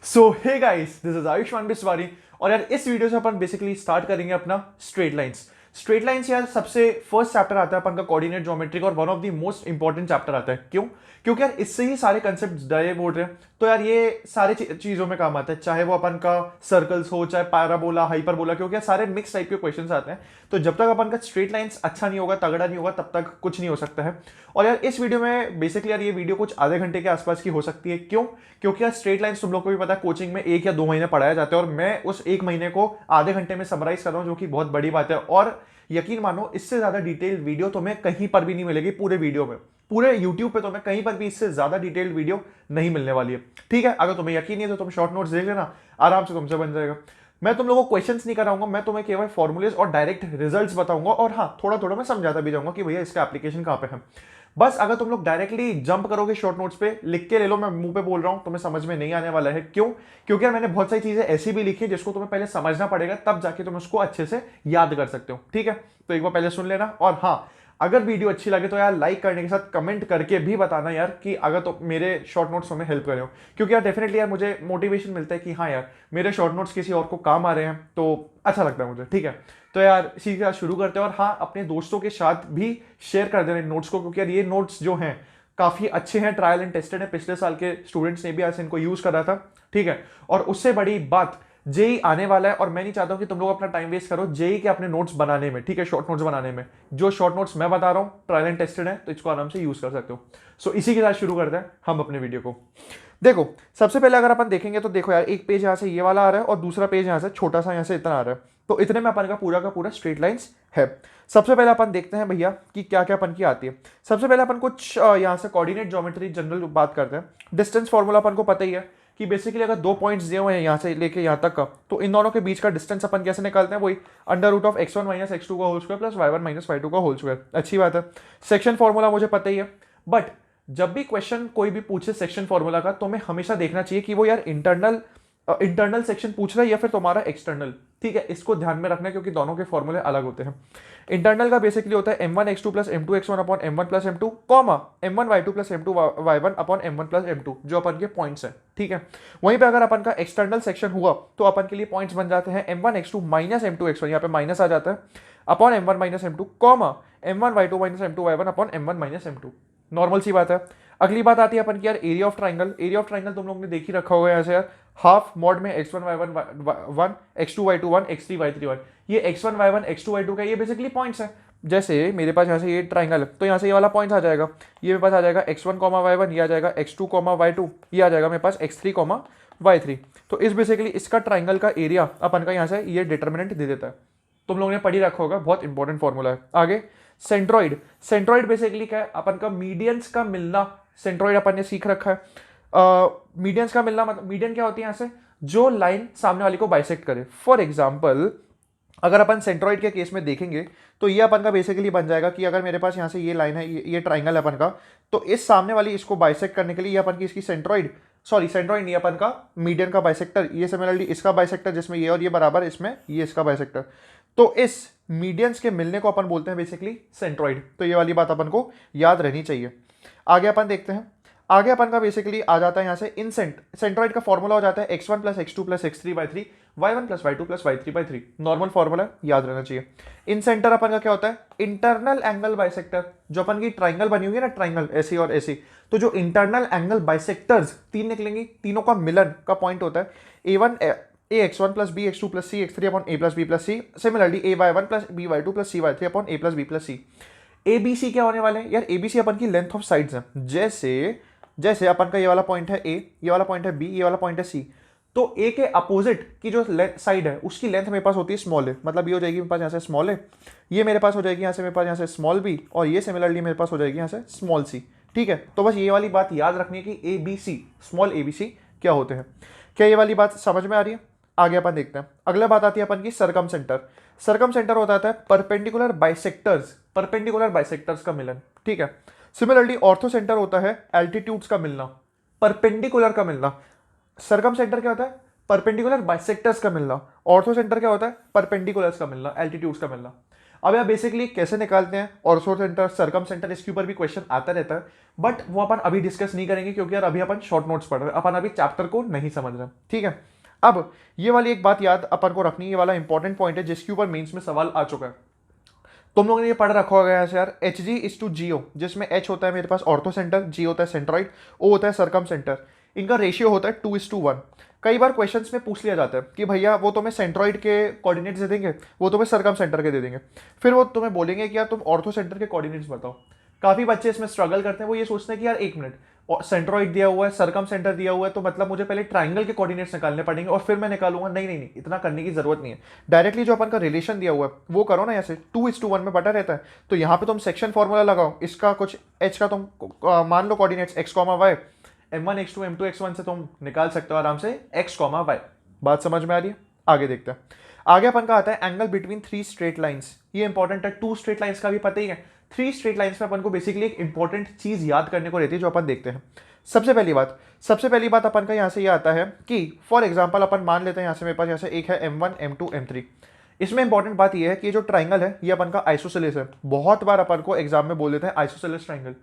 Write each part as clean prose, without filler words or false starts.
So hey guys, this is Ayushman Biswari. और यार इस वीडियो से अपन बेसिकली स्टार्ट करेंगे अपना स्ट्रेट लाइंस। स्ट्रेट लाइंस यार सबसे फर्स्ट चैप्टर आता है अपन का कोऑर्डिनेट ज्योमेट्री का, और one of the most important chapter आता है। क्यों? क्योंकि यार इससे ही सारे कंसेप्ट डाइव हो रहे हैं। तो यार ये सारे चीजों में काम आता है, चाहे वो अपन का सर्कल्स हो, चाहे पैराबोला, हाइपरबोला, क्योंकि यार सारे मिक्स टाइप के क्वेश्चंस आते हैं। तो जब तक अपन का स्ट्रेट लाइंस अच्छा नहीं होगा, तगड़ा नहीं होगा, तब तक कुछ नहीं हो सकता है। और यार इस वीडियो में बेसिकली यार ये वीडियो कुछ आधे घंटे के आसपास की हो सकती है। क्यों? क्योंकि यार स्ट्रेट लाइंस तुम लोग को भी पता है कोचिंग में 1 या 2 महीने पढ़ाया जाता है, और मैं उस 1 महीने को आधे घंटे में समराइज कर रहा हूं, जो कि बहुत बड़ी बात है। और यकीन मानो इससे ज्यादा डिटेल्ड वीडियो तुम्हें कहीं पर भी नहीं मिलेगी पूरे वीडियो में। पूरे यूट्यूब पे तुम्हें कहीं पर भी इससे ज्यादा डिटेल्ड वीडियो नहीं मिलने वाली है। ठीक है, अगर तुम्हें यकीन नहीं है तो तुम शॉर्ट नोट्स देख लेना, आराम से तुमसे बन जाएगा। मैं तुम लोगों को क्वेश्चंस नहीं कराऊंगा, मैं तुम्हें केवल फॉर्मूलेस और डायरेक्ट रिजल्ट्स बताऊंगा, और हाँ थोड़ा थोड़ा मैं समझाता भी जाऊंगा कि भैया इसका एप्लीकेशन कहां पे है। बस अगर तुम लोग डायरेक्टली जंप करोगे शॉर्ट नोट्स पे, लिख के ले लो, मैं मुंह पे बोल रहा हूं, तुम्हें समझ में नहीं आने वाला है। क्यों? क्योंकि यार मैंने बहुत सारी चीजें ऐसी भी लिखी है जिसको तुम्हें पहले समझना पड़ेगा, तब जाके तुम उसको अच्छे से याद कर सकते हो। ठीक है, तो एक बार पहले सुन लेना। और हाँ, अगर वीडियो अच्छी लगे तो यार लाइक करने के साथ कमेंट करके भी बताना यार कि अगर तो मेरे शॉर्ट नोट्स हमें हेल्प करे हो। क्योंकि यार डेफिनेटली यार मुझे मोटिवेशन मिलता है कि हाँ यार मेरे शॉर्ट नोट्स किसी और को काम आ रहे हैं, तो अच्छा लगता है मुझे। ठीक है, तो यार इसी के साथ शुरू करते हैं। और हाँ, अपने दोस्तों के साथ भी शेयर कर देना इन नोट्स को, क्योंकि यार ये नोट्स जो हैं काफी अच्छे हैं, ट्रायल एंड टेस्टेड है, पिछले साल के स्टूडेंट्स ने भी ऐसे इनको यूज करा था। ठीक है, और उससे बड़ी बात, जेई आने वाला है और मैं नहीं चाहता हूं कि तुम लोग अपना टाइम वेस्ट करो जेई के अपने नोट्स बनाने में। ठीक है, शॉर्ट नोट्स बनाने में। जो शॉर्ट नोट्स मैं बता रहा हूं ट्रायल एंड टेस्टेड है, तो इसको आराम से यूज कर सकते हो। सो इसी के साथ शुरू करते हैं हम अपने वीडियो को। देखो, सबसे पहले अगर अपन देखेंगे तो देखो यार, एक पेज यहां से ये वाला आ रहा है और दूसरा पेज यहां से छोटा सा यहां से इतना आ रहा है। तो इतने में अपन का पूरा स्ट्रेट लाइंस है। सबसे पहले अपन देखते हैं भैया कि क्या क्या अपन की आती है। सबसे पहले अपन कुछ यहां से कोऑर्डिनेट ज्योमेट्री जनरल बात करते हैं। डिस्टेंस फॉर्मूला अपन को पता ही है कि बेसिकली अगर 2 पॉइंट्स दिए हुए हैं यहाँ से लेके यहाँ तक का, तो इन दोनों के बीच का डिस्टेंस अपन कैसे निकालते हैं? वही under root of x1 minus x2 का whole square plus y1 minus y2 का होल स्क्वायर। अच्छी बात है, सेक्शन फॉर्मूला मुझे पता ही है। बट जब भी क्वेश्चन कोई भी पूछे सेक्शन फॉर्मूला का, तो हमें हमेशा देखना चाहिए कि वो यार इंटरनल सेक्शन पूछ रहा है या फिर तुम्हारा एक्सटर्नल। ठीक है, इसको ध्यान में रखना है क्योंकि दोनों के फॉर्मूले अलग होते हैं। इंटरनल का बेसिकली होता है m1 x2 plus m2 x1 upon m1 plus m2 comma m1 y2 plus m2 y1 upon m1 plus m2, जो अपन के पॉइंट्स हैं। ठीक है, वहीं पे अगर अपन का एक्सटर्नल सेक्शन हुआ तो अपन के लिए पॉइंट्स बन जाते हैं m1 x2 minus m2 x1, यहाँ पे माइनस आ जाता है, upon m1 minus m2 comma m1 y2 minus m2 y1 upon m1 minus m2। Normal सी बात है। अगली बात आती है अपन की यार area of triangle. Area of triangle तुम लोग ने देख ही रखा होगा ऐसे यार, हाफ मॉड में x1 y1 1 x2 y2 1 x3 y3 1। ये x1 y1 x2 y2 का ये बेसिकली पॉइंट्स है। जैसे मेरे पास यहाँ से ये ट्राइंगल है, तो यहाँ से ये वाला पॉइंट आ जाएगा, ये मेरे पास आ जाएगा x1 y1, ये आ जाएगा x2 y2, ये आ जाएगा मेरे पास x3 y3। तो इस बेसिकली इसका ट्राइंगल का एरिया अपन का यहाँ से ये डिटर्मिनेंट दे देता है। तुम लोगों ने पढ़ी रखा होगा, बहुत इंपॉर्टेंट फॉर्मूला है। आगे सेंट्रॉइड। सेंट्रॉइड बेसिकली क्या है? अपन का मीडियंस का मिलना। सेंट्रॉइड अपन ने सीख रखा है। मीडियंस का मिलना मतलब मीडियन क्या होती है? यहाँ से जो लाइन सामने वाली को बाइसेक्ट करे। फॉर एग्जाम्पल अगर अपन सेंट्रॉइड के केस में देखेंगे तो ये अपन का बेसिकली बन जाएगा कि अगर मेरे पास यहाँ से ये लाइन है, ये ट्राइंगल है अपन का, तो इस सामने वाली इसको बाइसेक्ट करने के लिए ये अपन की इसकी सेंट्रॉइड, सॉरी सेंट्रॉइड नहीं, अपन का मीडियन का बाइसेक्टर, ये सिमिलरली इसका बाइसेक्टर जिसमें ये और ये बराबर, इसमें ये इसका बाइसेक्टर। तो इस मीडियंस के मिलने को अपन बोलते हैं बेसिकली सेंट्रॉइड। तो ये वाली बात अपन को याद रहनी चाहिए। आगे अपन देखते हैं। आगे अपन का बेसिकली आ जाता है यहाँ से इन सेंट्रॉइड का फॉर्मूला हो जाता है x1 plus x2 plus x3 y3 y1 plus y2 plus y3 y3। Normal formula याद रहना चाहिए। इन सेंटर अपन का क्या होता है? Internal angle bisector. जो अपन की ट्राइंगल बनी हुई है ना, ट्राइंगल ऐसी और ऐसी, तो जो इंटरनल एंगल बाइसेक्टर्स तीन निकलेंगी, तीनों का मिलन का पॉइंट होता है a1 ax1 plus bx2 plus cx3 upon a plus b plus c। Similarly ay1 plus by2 plus cy3 upon a plus b plus c। abc क्या होने वाले हैं यार? abc अपन की लेंथ ऑफ साइड्स हैं। जैसे अपन का ये वाला पॉइंट है a, ये वाला पॉइंट है b, ये वाला पॉइंट है c। तो a के अपोजिट की जो साइड है उसकी लेंथ मेरे पास होती है स्मॉल ए, मतलब ये हो जाएगी मेरे पास यहाँ से स्मॉल ए, ये मेरे पास हो जाएगी यहाँ से मेरे पास यहाँ से स्मॉल बी, और ये सिमिलरली मेरे पास हो जाएगी यहाँ से स्मॉल सी। ठीक है, तो बस ये वाली बात याद रखनी है कि A B C, small a B c क्या होते हैं। क्या ये वाली बात समझ में आ रही है? आगे अपन देखते हैं। अगला बात आती है अपन की सरकम सेंटर। सरकम सेंटर होता है परपेंडिकुलर बाइसेक्टर्स का मिलन। ठीक है, सिमिलरली ऑर्थो सेंटर होता है एल्टीट्यूड्स का मिलना, परपेंडिकुलर का मिलना। सरकम सेंटर क्या होता है? परपेंडिकुलर बाइसेक्टर्स का मिलना। ऑर्थो सेंटर क्या होता है? परपेंडिकुलर्स का मिलना, एल्टीट्यूड्स का मिलना। अब यार बेसिकली कैसे निकालते हैं ऑर्थो सेंटर, सरकम सेंटर, इसके ऊपर भी क्वेश्चन आता रहता है, बट वो अपन अभी डिस्कस नहीं करेंगे क्योंकि यार अभी अपन शॉर्ट नोट्स पढ़ रहे हैं, अपन अभी चैप्टर को नहीं समझ रहे, ठीक है। अब ये वाली एक बात याद अपन को रखनी है, ये वाला इंपॉर्टेंट पॉइंट है जिसके ऊपर मेंस में सवाल आ चुका है। तुम लोगों ने ये पढ़ रखा होगा यहाँ से यार, एच जी इज टू जीओ, जिसमें एच होता है मेरे पास ऑर्थो सेंटर, जी होता है सेंट्रॉइड, ओ होता है सरकम सेंटर, इनका रेशियो होता है 2:1। कई बार क्वेश्चंस में पूछ लिया जाता है कि भैया वो तुम्हें सेंट्रॉइड के कोऑर्डिनेट्स दे देंगे, वो तुम्हें सरकम सेंटर के दे देंगे, फिर वो तुम्हें बोलेंगे कि यार तुम ऑर्थो सेंटर के कोऑर्डिनेट्स बताओ। काफी बच्चे इसमें स्ट्रगल करते हैं, वो ये सोचते हैं कि यार एक मिनट, सेंट्रॉइड दिया हुआ है, सरकम सेंटर दिया हुआ है, तो मतलब मुझे पहले ट्राइंगल के कोऑर्डिनेट्स निकालने पड़ेंगे और फिर मैं निकालूंगा। नहीं नहीं नहीं, इतना करने की जरूरत नहीं है। डायरेक्टली जो अपन का रिलेशन दिया हुआ है वो करो ना, ऐसे 2:1 में बटा रहता है, तो यहाँ पे तुम सेक्शन फॉर्मूला लगाओ, इसका कुछ एच का तुम मान लो coordinates x comma y, m1 x2 m2 x1 से तुम निकाल सकते हो आराम से x कॉमा वाई। बात समझ में आ रही है? आगे देखते हैं। आगे अपन का आता है एंगल बिटवीन 3 स्ट्रेट लाइंस। ये इंपॉर्टेंट है, 2 स्ट्रेट लाइंस का भी पता ही है, 3 स्ट्रेट लाइंस में अपन को बेसिकली एक इंपॉर्टेंट चीज याद करने को रहती है जो अपन देखते हैं। सबसे पहली बात अपन का यहाँ से ये आता है कि फॉर एग्जाम्पल अपन मान लेते हैं यहाँ से मेरे पास यहाँ से एक है m1 m2 m3। इसमें इंपॉर्टेंट बात ये है कि जो ट्राइंगल है ये अपन का आइसोसेलेस है। बहुत बार अपन को एग्जाम में बोल देते हैं आइसोसेलेस ट्राइंगल।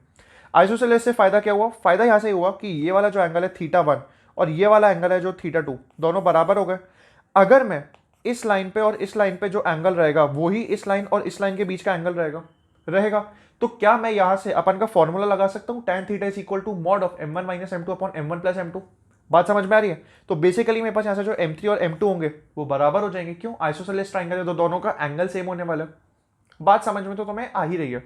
आइसोसेलेस से फायदा क्या हुआ? फायदा यहाँ से हुआ कि ये वाला जो एंगल है θ1 और ये वाला एंगल है जो θ2, दोनों बराबर हो गए। अगर मैं इस लाइन पे और इस लाइन पे जो एंगल रहेगा वो ही इस लाइन और इस लाइन के बीच का एंगल रहेगा, तो क्या मैं यहां से अपन का फॉर्मूला लगा सकता हूं, tan θ is equal to mod of m1 minus m2 upon m1 plus m2। बात समझ में आ रही है? तो बेसिकली मेरे पास यहां से जो m3 और m2 होंगे वो बराबर हो जाएंगे। क्यों? आइसोसेलेस ट्राइंगल है तो दोनों का एंगल सेम होने वाला है। बात समझ में तो तुम्हें आ ही रही है,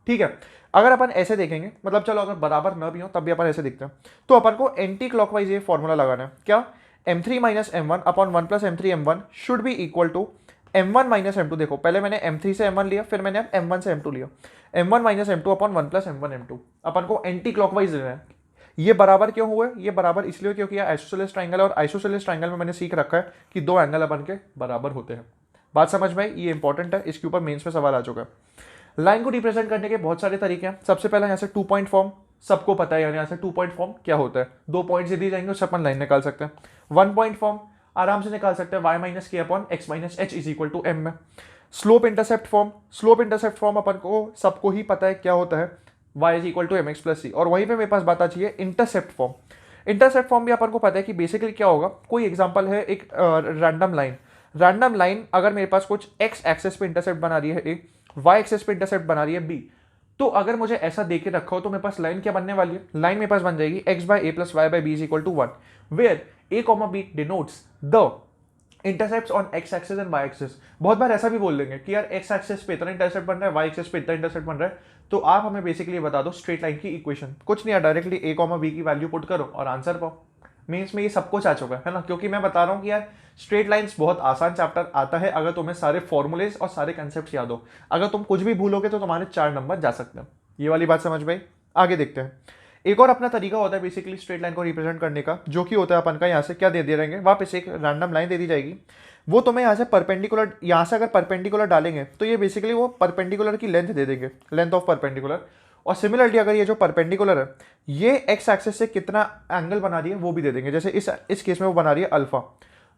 ठीक है। अगर अपन ऐसे देखेंगे, मतलब चलो अगर बराबर न भी हो तब भी अपन ऐसे दिखते हैं, तो अपन को एंटी क्लॉकवाइज ये फॉर्मूला लगाना है। क्या? m3 minus m1 upon 1 plus m3 m1 should be equal to m1 minus m2। देखो पहले मैंने m3 से m1 लिया, फिर मैंने m1 से m2 लिया, m1 minus m2 upon 1 plus m1 m2। अपन को एंटी क्लॉकवाइज लेना है। ये बराबर क्यों हुए? ये बराबर इसलिए क्योंकि यह आइसोसेलेस ट्राइंगल है और आइसोसेलेस ट्राइंगल में मैंने सीख रखा है कि दो एंगल अपन के बराबर होते हैं। बात समझ में आई? ये इंपॉर्टेंट है, इसके ऊपर मेंस में सवाल आ चुका है। लाइन को रिप्रेजेंट करने के बहुत सारे तरीके हैं। सबसे पहले यहाँ से 2 पॉइंट फॉर्म, सबको पता है, यानी यहाँ से 2 पॉइंट फॉर्म क्या होता है, 2 पॉइंट्स दिए जाएंगे उससे अपन लाइन निकाल सकते हैं। 1 पॉइंट फॉर्म आराम से निकाल सकते हैं, y minus k upon x minus h is equal to m में। स्लोप इंटरसेप्ट फॉर्म अपन को सबको ही पता है क्या होता है, y is equal to m x plus c. और वहीं पे मेरे पास बात आती है इंटरसेप्ट फॉर्म भी अपन को पता है कि बेसिकली क्या होगा। कोई एग्जाम्पल है, एक रैंडम लाइन अगर मेरे पास कुछ x एक्सेस पे इंटरसेप्ट बना रही है a, y एक्सेस पे इंटरसेप्ट बना रही है b, तो अगर मुझे ऐसा देके रखा हो तो मेरे पास लाइन क्या बनने वाली है? लाइन मेरे पास बन जाएगी x by a plus y by b is equal to 1, where a comma b denotes the intercepts on x axes and y axes. बहुत बार ऐसा भी बोल देंगे कि यार x एक्सेस पे इतना इंटरसेप्ट बन रहा है, y एक्सेस पे इतना इंटरसेप्ट बन रहा है, तो आप हमें बेसिकली बता दो स्ट्रेट लाइन की इक्वेशन। कुछ नहीं है, डायरेक्टली a कॉमा b की वैल्यू पुट करो और आंसर पाओ। मीन्स में ये सब कुछ आ चुका है ना, क्योंकि मैं बता रहा हूँ कि यार स्ट्रेट लाइंस बहुत आसान चैप्टर आता है अगर तुम्हें सारे फॉर्मूलेज और सारे कंसेप्ट याद हो। अगर तुम कुछ भी भूलोगे तो तुम्हारे 4 नंबर जा सकते हैं। ये वाली बात समझ में? आगे देखते हैं। एक और अपना तरीका होता है बेसिकली स्ट्रेट लाइन को रिप्रेजेंट करने का, जो कि होता है अपन का यहाँ से क्या दे दिए रहेंगे, वापस एक रैंडम लाइन दे दी जाएगी, वो तुम्हें यहाँ से परपेंडिकुलर, यहाँ से अगर परपेंडिकुलर डालेंगे तो ये बेसिकली वो परपेंडिकुलर की लेंथ दे देंगे, लेंथ ऑफ परपेंडिकुलर। और सिमिलरली अगर ये जो परपेंडिकुलर है ये एक्स एक्सिस से कितना एंगल बना रही है वो भी दे देंगे, जैसे इस केस में वो बना रही है अल्फा।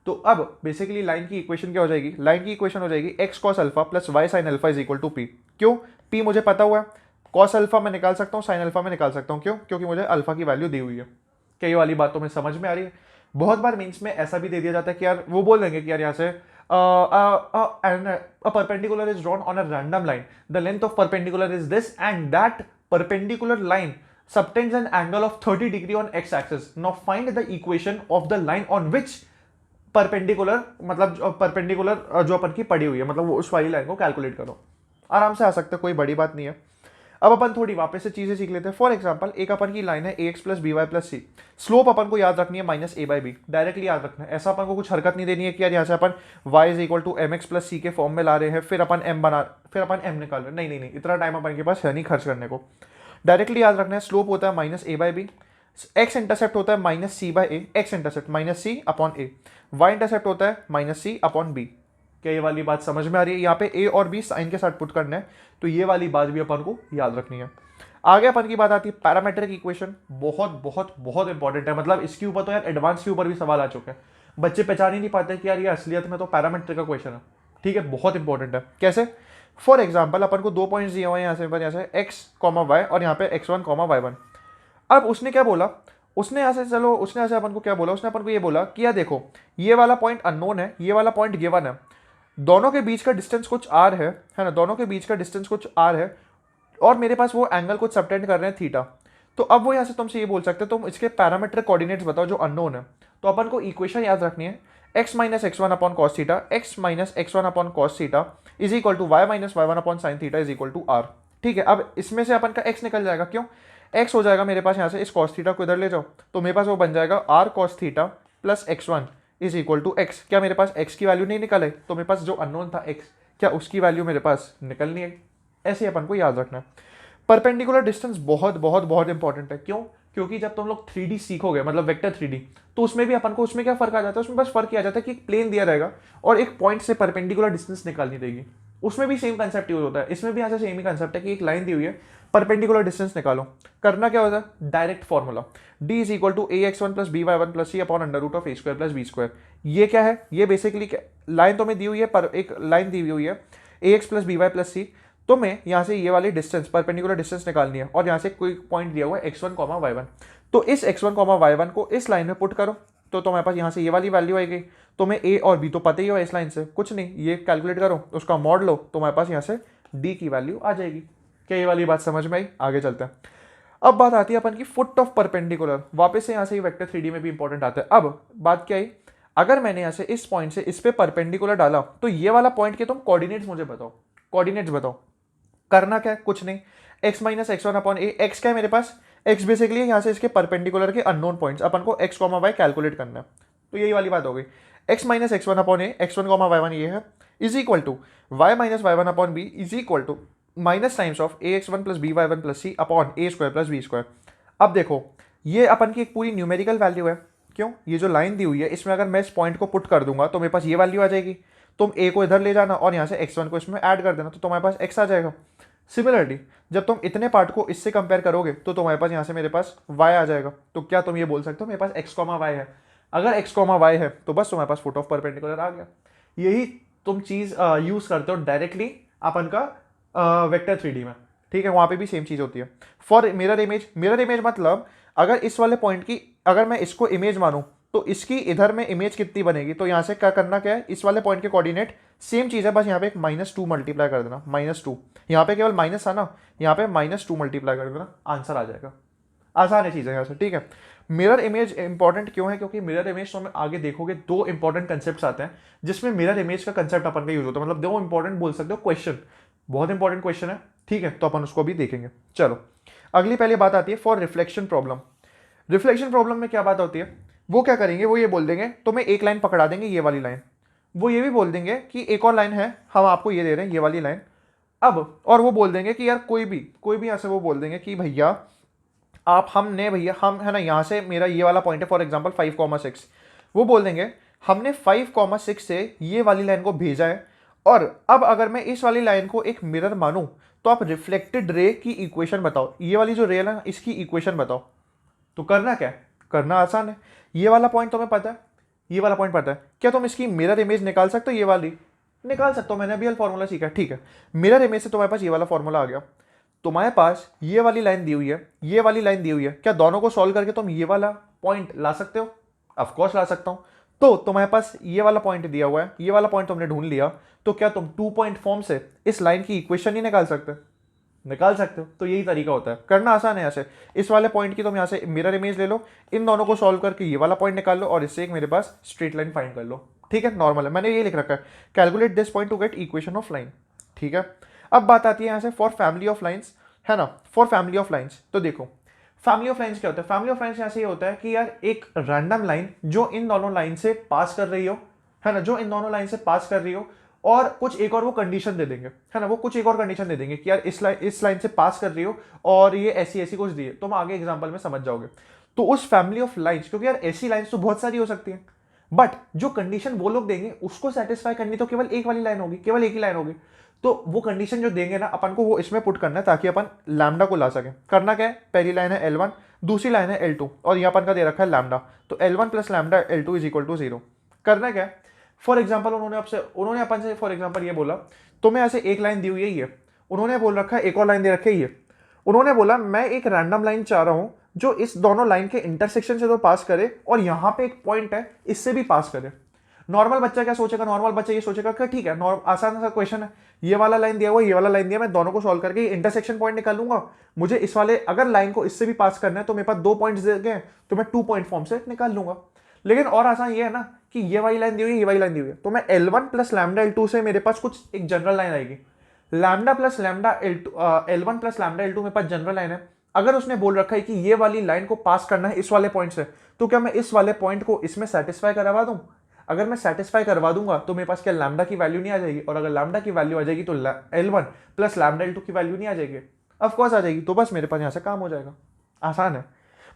तो अब बेसिकली लाइन की इक्वेशन क्या हो जाएगी? लाइन की इक्वेशन हो जाएगी x cos alpha plus y sine alpha is equal to p. क्यों? पी मुझे पता हुआ है, कॉस अल्फा मैं निकाल सकता हूँ, साइन अल्फा में निकाल सकता हूँ। क्यों? क्योंकि मुझे अल्फा की वैल्यू दी हुई है। क्या ये वाली बात तो में समझ में आ रही है? बहुत बार मीन्स में ऐसा भी दे दिया जाता है कि यार वो बोल देंगे कि यार यहाँ से a perpendicular is drawn on a random line, the length of perpendicular is this and that perpendicular line subtends an angle of 30 degree on x axis. Now find the equation of the line on which perpendicular, मतलब perpendicular जो अपन की पड़ी हुई है, मतलब उस वाली line को कैलकुलेट करो। आराम से आ सकता है, कोई बड़ी बात नहीं है। अब अपन थोड़ी वापस से चीजें सीख लेते हैं। फॉर एग्जांपल एक अपन की लाइन है ax plus b y plus c, slope अपन को याद रखनी है minus a by b, directly याद रखना है। ऐसा अपन को कुछ हरकत नहीं देनी है कि यार यहाँ से अपन y is equal to m x plus c के फॉर्म में ला रहे हैं, फिर अपन m निकाल रहे हैं। नहीं, इतना टाइम अपन के पास है नहीं खर्च करने को। डायरेक्टली याद रखना है, स्लोप होता है minus a by b, x intercept होता है minus c by a, x intercept minus c upon a, y intercept होता है माइनस सी अपॉन बी। क्या ये वाली बात समझ में आ रही है? यहाँ पे ए और बी साइन के साथ पुट करना है, तो ये वाली बात भी अपन को याद रखनी है। आगे अपन की बात आती है पैरामेट्रिक इक्वेशन। बहुत बहुत बहुत इंपॉर्टेंट है, मतलब इसके ऊपर तो यार एडवांस के ऊपर भी सवाल आ चुके हैं। बच्चे पहचान ही नहीं पाते कि यार ये असलियत में तो पैरामेट्रिक का क्वेश्चन है, ठीक है, बहुत इंपॉर्टेंट है। कैसे? फॉर एग्जाम्पल अपन को 2 पॉइंट्स दिए हुए हैं, यहाँ से एक्स कॉमा वाई और यहाँ पे x1 कॉमा y1। अब उसने क्या बोला, उसने यहाँ से चलो उसने ऐसे अपन को क्या बोला, उसने अपन को ये बोला कि यार देखो ये वाला पॉइंट अननोन है, ये वाला पॉइंट गिवन है, दोनों के बीच का डिस्टेंस कुछ r है ना, दोनों के बीच का डिस्टेंस कुछ r है, और मेरे पास वो एंगल कुछ सबटेंड कर रहे हैं थीटा। तो अब वो यहाँ से तुमसे ये बोल सकते हैं तुम इसके पैरामीट्रिक कोऑर्डिनेट्स बताओ जो अननोन है। तो अपन को इक्वेशन याद रखनी है, x minus x one upon cos theta, x minus x one upon cos theta is equal to y minus y one upon sine theta is equal to r. ठीक है, अब इसमें से अपन का x निकल जाएगा, क्यों x हो जाएगा मेरे पास यहाँ से, इस कॉस थीटा को इधर ले जाओ तो मेरे पास वो बन जाएगा r cos theta plus x1 is equal to x. क्या मेरे पास x की वैल्यू नहीं निकल है, तो मेरे पास जो अननोन था x, क्या उसकी वैल्यू मेरे पास निकलनी है। ऐसे अपन को याद रखना है। परपेंडिकुलर डिस्टेंस बहुत बहुत बहुत इंपॉर्टेंट है, क्यों, क्योंकि जब तुम लोग 3D सीखोगे मतलब वेक्टर 3D, तो उसमें भी अपन को उसमें क्या फर्क आ जाता है, उसमें बस फर्क ये आ जाता है कि एक प्लेन दिया रहेगा और एक पॉइंट से परपेंडिकुलर डिस्टेंस निकालनी देगी। उसमें भी सेम कंसेप्ट यूज होता है, इसमें भी ऐसा सेम ही कंसेप्ट है कि एक लाइन दी हुई है, परपेंडिकुलर डिस्टेंस निकालो। करना क्या होता है, direct formula d is equal to a x one plus b y one plus c upon under root of a square plus b square. ये क्या है, ये बेसिकली लाइन तो में दी हुई है, पर एक लाइन दी हुई है a x plus b y plus c, तो मैं यहाँ से ये वाली डिस्टेंस परपेंडिकुलर डिस्टेंस निकालनी है, और यहाँ से कोई पॉइंट दिया हुआ है x1 कॉमा y1। तो इस x1 कॉमा y1 को इस लाइन में पुट करो, तो तुम्हारे पास यहाँ से ये वाली वैल्यू आएगी। तुम्हें a और b तो पता ही हो इस लाइन से, कुछ नहीं, ये कैलकुलेट करो, उसका मॉड लो, तुम्हारे पास यहाँ से d की वैल्यू आ जाएगी। क्या ये वाली बात समझ में आई? आगे चलते हैं। अब बात आती है अपन की फुट ऑफ परपेंडिकुलर, वापस से यहाँ से वेक्टर 3D में भी इंपॉर्टेंट आता है। अब बात क्या है, अगर मैंने यहाँ से इस पॉइंट से इस पे परपेंडिकुलर डाला, तो ये वाला पॉइंट के तुम कोऑर्डिनेट्स मुझे बताओ, कोऑर्डिनेट्स बताओ। करना क्या है, कुछ नहीं, x minus x one upon a, x क्या है मेरे पास, x बेसिकली यहाँ से इसके परपेंडिकुलर के अननोन पॉइंट्स, अपन को x कॉमा वाई कैलकुलेट करना है। तो यही वाली बात हो गई, x minus x one upon a, x one comma y one ये है, is equal to y minus y one upon b is equal to minus times of a x one plus b y one plus c upon a square plus b square. अब देखो ये अपन की एक पूरी numerical value है, क्यों, ये जो लाइन दी हुई है इसमें अगर मैं इस पॉइंट को पुट कर दूंगा तो मेरे पास ये वैल्यू आ जाएगी। तुम a को इधर ले जाना और यहाँ से x1 को इसमें ऐड कर देना, तो तुम्हारे पास x आ जाएगा। सिमिलरली जब तुम इतने पार्ट को इससे कंपेयर करोगे तो तुम्हारे पास यहाँ से मेरे पास y आ जाएगा। तो क्या तुम ये बोल सकते हो मेरे पास x कॉमा वाई है, अगर x कॉमा वाई है तो बस तुम्हारे पास फुट ऑफ परपेंडिकुलर आ गया। यही तुम चीज़ यूज़ करते हो डायरेक्टली अपन का वेक्टर 3D में, ठीक है, वहाँ पे भी सेम चीज़ होती है। For mirror image, mirror image मतलब अगर इस वाले पॉइंट की अगर मैं इसको इमेज मानूँ तो इसकी इधर में इमेज कितनी बनेगी, तो यहाँ से क्या करना क्या है, इस वाले पॉइंट के कोऑर्डिनेट सेम चीज़ है, बस यहाँ पे एक -2 मल्टीप्लाई कर देना, -2, यहाँ पे केवल माइनस था ना, यहाँ पे -2 मल्टीप्लाई कर देना, आंसर आ जाएगा। आसान है चीज़ें यहाँ से, ठीक है। मिरर इमेज इंपॉर्टेंट क्यों है, क्योंकि मिरर इमेज तो हमें आगे देखोगे 2 इंपॉर्टेंट कंसेप्ट आते हैं जिसमें मिरर इमेज का कंसेप्ट अपन का यूज होता है, मतलब 2 इंपॉर्टेंट बोल सकते हो क्वेश्चन, बहुत इंपॉर्टेंट क्वेश्चन है, ठीक है, तो अपन उसको भी देखेंगे। चलो अगली पहले बात आती है for reflection problem. Reflection problem में क्या बात होती है, वो क्या करेंगे, वो ये बोल देंगे तुम्हें एक लाइन पकड़ा देंगे ये वाली लाइन, वो ये भी बोल देंगे कि एक और लाइन है हम आपको ये दे रहे हैं ये वाली लाइन। अब और वो बोल देंगे कि यार कोई भी ऐसे वो बोल देंगे कि भैया आप हमने भैया हम है ना, यहाँ से मेरा ये वाला पॉइंट है फॉर एग्जांपल 5,6, वो बोल देंगे हमने 5,6 से ये वाली लाइन को भेजा है, और अब अगर मैं इस वाली लाइन को एक मिरर मानूं तो आप रिफ्लेक्टेड रे की इक्वेशन बताओ, ये वाली जो रे है ना इसकी इक्वेशन बताओ। तो करना क्या है, करना आसान है, ये वाला पॉइंट तुम्हें पता है, ये वाला पॉइंट पता है, क्या तुम इसकी मिरर इमेज निकाल सकते हो, ये वाली निकाल सकते हो, मैंने अभी फॉर्मूला सीखा, ठीक है। मिरर इमेज से तुम्हारे पास ये वाला फॉर्मूला आ गया, तुम्हारे पास ये वाली लाइन दी हुई है, ये वाली लाइन दी हुई है, क्या दोनों को सॉल्व करके तुम ये वाला पॉइंट ला सकते हो? ऑफ कोर्स ला सकता हूं। तो तुम्हारे पास ये वाला पॉइंट दिया हुआ है, ये वाला पॉइंट तुमने ढूंढ लिया, तो क्या तुम 2 पॉइंट फॉर्म से इस लाइन की इक्वेशन नहीं निकाल सकते? निकाल सकते हो। तो यही तरीका होता है, करना आसान है। ऐसे इस वाले पॉइंट की तुम यहाँ से मिरर इमेज ले लो, इन दोनों को सॉल्व करके ये वाला पॉइंट निकाल लो, और इससे एक मेरे पास स्ट्रेट लाइन फाइंड कर लो, ठीक है, नॉर्मल है, मैंने ये लिख रखा है, calculate this point to get equation of line, ठीक है। अब बात आती है यहाँ से फॉर फैमिली ऑफ लाइन्स, है ना, फॉर फैमिली ऑफ लाइन्स। तो देखो फैमिली ऑफ लाइन्स क्या होता है, फैमिली ऑफ लाइन्स यहाँ से ये होता है कि यार एक रैंडम लाइन जो इन दोनों लाइन से पास कर रही हो, है ना, जो इन दोनों लाइन से पास कर रही हो, और कुछ एक और वो कंडीशन दे देंगे, है ना, वो कुछ एक और कंडीशन दे देंगे कि यार इस लाइन से पास कर रही हो और ये ऐसी ऐसी कुछ दिए, तो हम आगे एग्जांपल में समझ जाओगे। तो उस फैमिली ऑफ लाइंस, क्योंकि यार ऐसी लाइंस तो बहुत सारी हो सकती हैं, बट जो कंडीशन वो लोग देंगे उसको सेटिस्फाई करनी तो केवल एक वाली लाइन होगी, केवल एक ही लाइन होगी। तो वो कंडीशन जो देंगे ना अपन को, वो इसमें पुट करना है ताकि अपन लैम्डा को ला सके। करना क्या है, पहली लाइन है L1, दूसरी लाइन है L2, और यहाँ अपन का दे रखा है लैम्डा, तो L1 plus lambda L2 is equal to 0। करना क्या है, फॉर एग्जाम्पल उन्होंने अपन से फॉर एग्जाम्पल ये बोला, तुम्हें ऐसे एक लाइन दी हुई है ये, उन्होंने बोल रखा है एक और लाइन दे रखी है ये, उन्होंने बोला मैं एक रैंडम लाइन चाह रहा हूं जो इस दोनों लाइन के इंटरसेक्शन से तो पास करे और यहां पे एक पॉइंट है इससे भी पास करे। नॉर्मल बच्चा क्या सोचेगा, नॉर्मल बच्चा ये सोचेगा कि ठीक है आसान सा क्वेश्चन है, ये वाला लाइन दिया हुआ, ये वाला लाइन दिया, मैं दोनों को सॉल्व करके इंटरसेक्शन पॉइंट निकालूंगा, मुझे इस वाले अगर लाइन को इससे भी पास करना है तो मेरे पास 2 पॉइंट्स दे गए तो मैं 2 पॉइंट फॉर्म से निकाल लूंगा। लेकिन और आसान ये है ना कि ये वाली लाइन दी हुई है, ये वाली लाइन दी हुई है, तो मैं L1 प्लस लैम्डा L2 से मेरे पास कुछ एक जनरल लाइन आएगी, lambda plus lambda L1 plus lambda L2 मेरे पास जनरल लाइन है। अगर उसने बोल रखा है कि ये वाली लाइन को पास करना है इस वाले पॉइंट से, तो क्या मैं इस वाले पॉइंट को इसमें सेटिस्फाई करवा दूं? अगर मैं सेटिस्फाई करवा दूंगा तो मेरे पास क्या लैम्डा की वैल्यू नहीं आ जाएगी, और अगर लैम्डा की वैल्यू आ जाएगी तो L1 प्लस लैम्डा L2 की वैल्यू नहीं आ जाएगी, ऑफ कोर्स आ जाएगी। तो बस मेरे पास यहाँ से काम हो जाएगा, आसान है।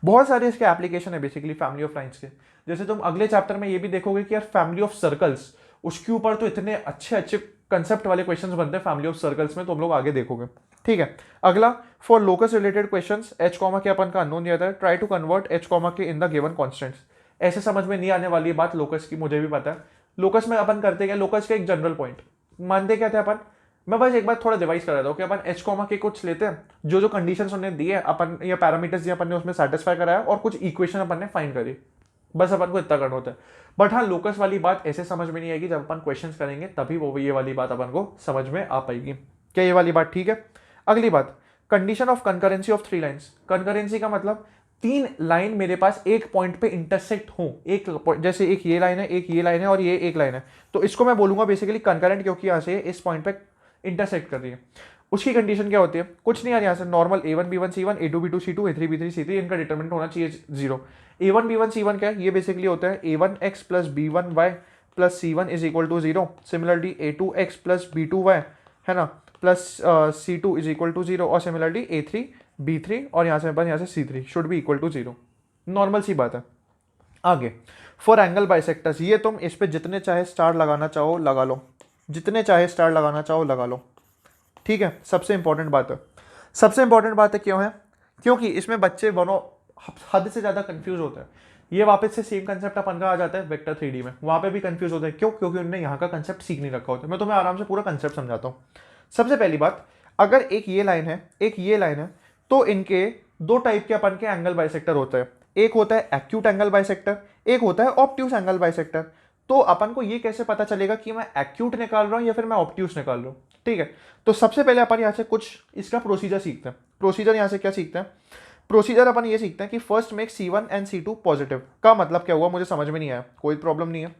बहुत सारे इसके एप्लीकेशन है बेसिकली फैमिली ऑफ लाइन्स के, जैसे तुम अगले चैप्टर में ये भी देखोगे कि यार फैमिली ऑफ सर्कल्स, उसके ऊपर तो इतने अच्छे अच्छे कंसेप्ट वाले क्वेश्चंस बनते हैं फैमिली ऑफ सर्कल्स में, तो हम लोग आगे देखोगे। ठीक है, अगला for locus related questions h comma k अपन का अननोन दिया था, try to convert h comma k in the given constants. ऐसे समझ में नहीं आने वाली बात लोकस की, मुझे भी पता है। लोकस में अपन करते क्या, लोकस का एक जनरल पॉइंट मानते क्या थे अपन, मैं बस एक बार थोड़ा डिवाइस कर देता हूँ कि अपन एच कॉमा के कुछ लेते हैं, जो कंडीशंस उन्हें दी है अपन, या पैरामीटर्स दिए अपन ने उसमें सेटिस्फाई कराया, और कुछ इक्वेशन अपन ने फाइंड करी, बस अपन को इतना करना होता है। बट हाँ, लोकस वाली बात ऐसे समझ में नहीं आएगी, जब अपन क्वेश्चन करेंगे तभी वो ये वाली बात अपन को समझ में आ पाएगी। क्या ये वाली बात ठीक है? अगली बात, condition of concurrency of 3 lines. Concurrency का मतलब 3 लाइन मेरे पास एक पॉइंट पे इंटरसेक्ट हो, एक जैसे एक ये लाइन है, एक ये लाइन है और ये एक लाइन है, तो इसको मैं बोलूंगा बेसिकली कंकरेंट, क्योंकि यहाँ से इस पॉइंट पे इंटरसेक्ट कर रही है। उसकी कंडीशन क्या होती है? कुछ नहीं यार, यहाँ से normal A1 B1 C1 A2 B2 C2 A3 B3 C3 इनका डिटरमिनेंट होना चाहिए 0। A1 B1 C1 क्या है? ये बेसिकली होता है A1x plus B1y plus C1 is equal to 0। Similarly A2x plus B2y है ना plus C2 is equal to 0, और सिमिलरली A3 B3 और यहाँ से बस यहाँ से C3 should be equal to 0। Normal सी बात है। आगे फॉर एंगल बाइसेक्टर्स, ये तुम इस पे जितने चाहे स्टार लगाना चाहो लगा लो, जितने चाहे स्टार लगाना चाहो लगा लो। ठीक है, सबसे इंपॉर्टेंट बात है, सबसे इंपॉर्टेंट बात है क्यों है? क्योंकि इसमें बच्चे बनो हद से ज़्यादा कंफ्यूज होते हैं। ये वापस से सेम कंसेप्ट अपन का आ जाता है वेक्टर 3D में, वहाँ पे भी कंफ्यूज होते हैं। क्यों? क्योंकि उन्होंने यहाँ का कंसेप्ट सीख नहीं रखा होता। मैं तुम्हें आराम से पूरा कंसेप्ट समझाता हूँ। सबसे पहली बात, अगर एक ये लाइन है, एक ये लाइन है, तो इनके 2 टाइप के अपन के एंगल बाइसेक्टर होते हैं। एक होता है एक्यूट एंगल बाइसेक्टर, एक होता है ऑब्ट्यूस एंगल बाइसेक्टर। तो अपन को ये कैसे पता चलेगा कि मैं एक्यूट निकाल रहा हूँ या फिर मैं ऑब्ट्यूस निकाल रहा हूँ? ठीक है, तो सबसे पहले अपन यहाँ से कुछ इसका प्रोसीजर सीखते हैं। प्रोसीजर यहाँ से क्या सीखते हैं? प्रोसीजर अपन ये सीखते हैं कि first make C1 and C2 positive. का मतलब क्या हुआ मुझे समझ में नहीं आया, कोई प्रॉब्लम नहीं है।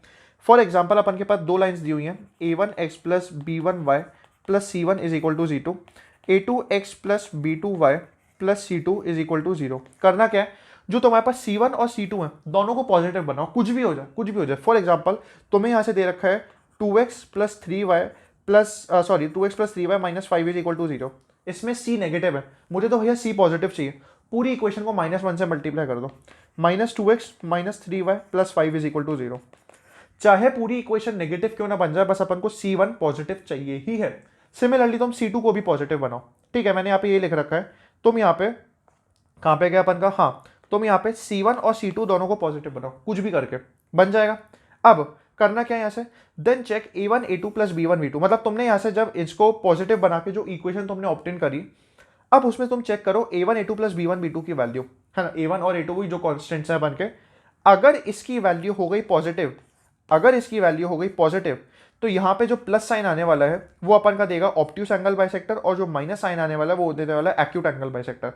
फॉर एग्जाम्पल अपन के पास 2 लाइन्स दी हुई हैं, A1x plus B1y plus C1 is equal to 0, A2x plus B2y plus C2 is equal to 0। करना क्या है, जो तुम्हारे पास C1 और C2 है दोनों को पॉजिटिव बनाओ, कुछ भी हो जाए, कुछ भी हो जाए। फॉर एग्जाम्पल तुम्हें यहाँ से दे रखा है 2x plus 3y plus 2x plus 3y minus 5 is equal to 0। इसमें C नेगेटिव है, मुझे तो भैया C पॉजिटिव चाहिए। पूरी इक्वेशन को -1 से मल्टीप्लाई कर दो, -2x minus 3y plus 5 is equal to 0। चाहे पूरी इक्वेशन नेगेटिव क्यों ना बन जाए, बस अपन को C1 पॉजिटिव चाहिए ही है। सिमिलरली तुम C2 को भी पॉजिटिव बनाओ। ठीक है, मैंने यहाँ पे ये लिख रखा है, तुम यहाँ पे कहाँ पे गया अपन का, हाँ तुम यहाँ पे C1 और C2 दोनों को पॉजिटिव बनाओ, कुछ भी करके बन जाएगा। अब करना क्या है यहाँ से, then check A1 A2 plus B1 B2, मतलब तुमने यहाँ से जब इसको पॉजिटिव बना के जो इक्वेशन तुमने ऑब्टेन करी, अब उसमें तुम चेक करो A1 A2 plus B1 B2 की वैल्यू है ना, A1 और A2 जो कॉन्स्टेंट्स है बन के, अगर इसकी वैल्यू हो गई पॉजिटिव, अगर इसकी वैल्यू हो गई पॉजिटिव, तो यहाँ पे जो प्लस साइन आने वाला है वो अपन का देगा ऑब्ट्यूस एंगल बाइसेक्टर, और जो माइनस साइन आने वाला है वो देने वाला है एक्यूट एंगल बाइसेक्टर।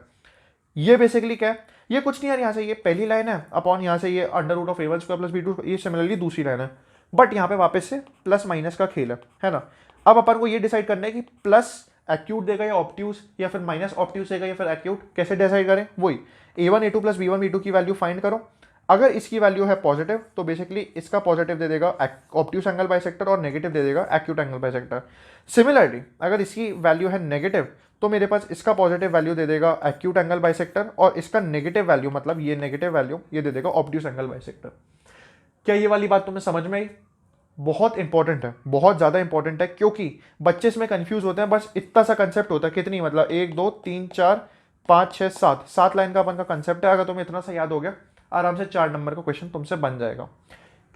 ये बेसिकली क्या है, ये कुछ नहीं यार, यहाँ से ये पहली लाइन है अपॉन यहाँ से ये under root of A1 square plus B2, ये सिमिलरली दूसरी लाइन है, बट यहाँ पे वापस से प्लस माइनस का खेल है ना। अब अपन को ये डिसाइड करना है कि प्लस एक्यूट देगा या ऑब्ट्यूस, या फिर माइनस ऑब्ट्यूस देगा या फिर एक्यूट, कैसे डिसाइड करें? वही A1 A2 plus B1 B2 की वैल्यू फाइंड करो। अगर इसकी वैल्यू है पॉजिटिव तो बेसिकली इसका पॉजिटिव दे देगा ऑब्ट्यूस एंगल बाइसेक्टर, और नेगेटिव दे देगा एक्यूट एंगल बाइसेक्टर। सिमिलरली अगर इसकी वैल्यू है नेगेटिव तो मेरे पास इसका पॉजिटिव वैल्यू दे देगा एक्यूट एंगल बाइसेक्टर, और इसका नेगेटिव वैल्यू मतलब ये नेगेटिव वैल्यू ये दे देगा ऑब्ट्यूस एंगल बाइसेक्टर। क्या ये वाली बात तुम्हें समझ में आई? बहुत इंपॉर्टेंट है, बहुत ज़्यादा इंपॉर्टेंट है, क्योंकि बच्चे इसमें कंफ्यूज होते हैं। बस इतना सा कंसेप्ट होता है, कितनी मतलब 1 2 3 4 5 6 7 लाइन का अपन का कंसेप्ट है। अगर तुम्हें इतना सा याद हो गया, आराम से 4 नंबर का क्वेश्चन तुमसे बन जाएगा।